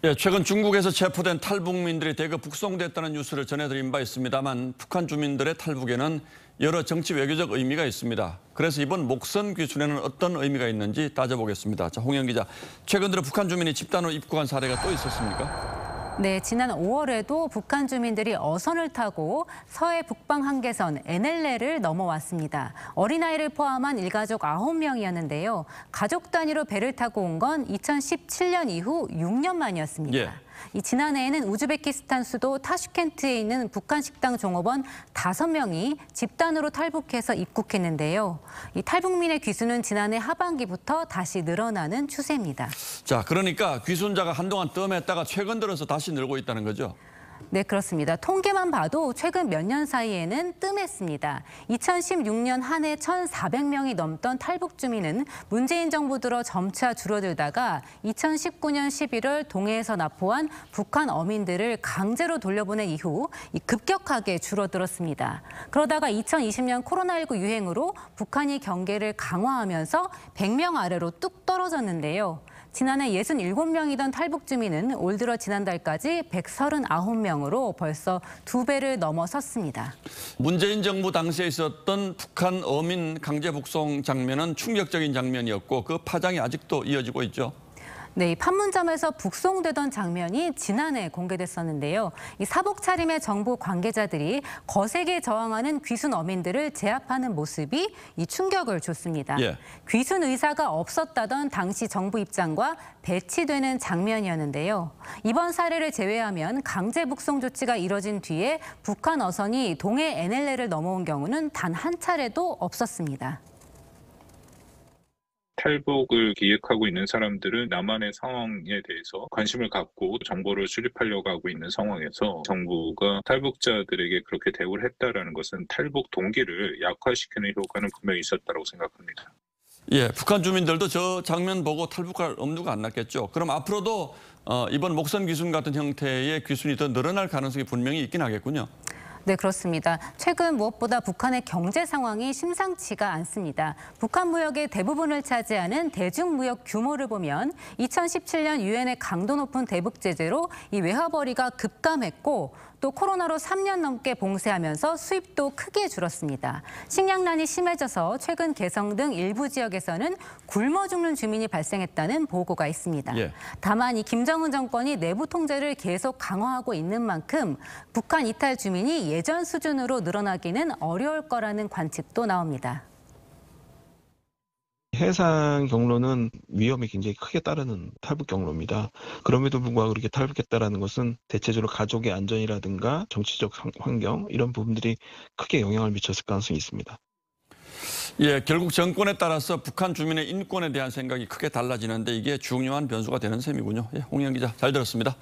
예, 최근 중국에서 체포된 탈북민들이 대거 북송됐다는 뉴스를 전해드린 바 있습니다만 북한 주민들의 탈북에는 여러 정치 외교적 의미가 있습니다. 그래서 이번 목선 귀순에는 어떤 의미가 있는지 따져보겠습니다. 자, 홍영 기자, 최근 들어 북한 주민이 집단으로 입국한 사례가 또 있었습니까? 네, 지난 5월에도 북한 주민들이 어선을 타고 서해 북방 한계선 NLL을 넘어왔습니다. 어린아이를 포함한 일가족 9명이었는데요. 가족 단위로 배를 타고 온 건 2017년 이후 6년 만이었습니다. 예. 이 지난해에는 우즈베키스탄 수도 타슈켄트에 있는 북한 식당 종업원 5명이 집단으로 탈북해서 입국했는데요. 이 탈북민의 귀순은 지난해 하반기부터 다시 늘어나는 추세입니다. 자, 그러니까 귀순자가 한동안 뜸했다가 최근 들어서 다시 늘고 있다는 거죠? 네, 그렇습니다. 통계만 봐도 최근 몇 년 사이에는 뜸했습니다. 2016년 한 해 1,400명이 넘던 탈북 주민은 문재인 정부 들어 점차 줄어들다가 2019년 11월 동해에서 납포한 북한 어민들을 강제로 돌려보낸 이후 급격하게 줄어들었습니다. 그러다가 2020년 코로나19 유행으로 북한이 경계를 강화하면서 100명 아래로 뚝 떨어졌는데요. 지난해 67명이던 탈북 주민은 올 들어 지난달까지 139명으로 벌써 2배를 넘어섰습니다. 문재인 정부 당시에 있었던 북한 어민 강제 북송 장면은 충격적인 장면이었고 그 파장이 아직도 이어지고 있죠. 네, 이 판문점에서 북송되던 장면이 지난해 공개됐었는데요. 이 사복 차림의 정부 관계자들이 거세게 저항하는 귀순 어민들을 제압하는 모습이 이 충격을 줬습니다. 예. 귀순 의사가 없었다던 당시 정부 입장과 배치되는 장면이었는데요. 이번 사례를 제외하면 강제 북송 조치가 이뤄진 뒤에 북한 어선이 동해 NLL을 넘어온 경우는 단 한 차례도 없었습니다. 탈북을 기획하고 있는 사람들은 남한의 상황에 대해서 관심을 갖고 정보를 수집하려고 하고 있는 상황에서 정부가 탈북자들에게 그렇게 대우를 했다라는 것은 탈북 동기를 약화시키는 효과는 분명히 있었다고 생각합니다. 예, 북한 주민들도 저 장면 보고 탈북할 엄두가 안 났겠죠. 그럼 앞으로도 이번 목선 귀순 같은 형태의 귀순이 더 늘어날 가능성이 분명히 있긴 하겠군요. 네, 그렇습니다. 최근 무엇보다 북한의 경제 상황이 심상치가 않습니다. 북한 무역의 대부분을 차지하는 대중무역 규모를 보면 2017년 유엔의 강도 높은 대북 제재로 이 외화벌이가 급감했고 또 코로나로 3년 넘게 봉쇄하면서 수입도 크게 줄었습니다. 식량난이 심해져서 최근 개성 등 일부 지역에서는 굶어 죽는 주민이 발생했다는 보고가 있습니다. 예. 다만 이 김정은 정권이 내부 통제를 계속 강화하고 있는 만큼 북한 이탈 주민이 예전 수준으로 늘어나기는 어려울 거라는 관측도 나옵니다. 해상 경로는 위험이 굉장히 크게 따르는 탈북 경로입니다. 그럼에도 불구하고 그렇게 탈북했다는 것은 대체적으로 가족의 안전이라든가 정치적 환경 이런 부분들이 크게 영향을 미쳤을 가능성이 있습니다. 예, 결국 정권에 따라서 북한 주민의 인권에 대한 생각이 크게 달라지는데 이게 중요한 변수가 되는 셈이군요. 예, 홍영 기자 잘 들었습니다.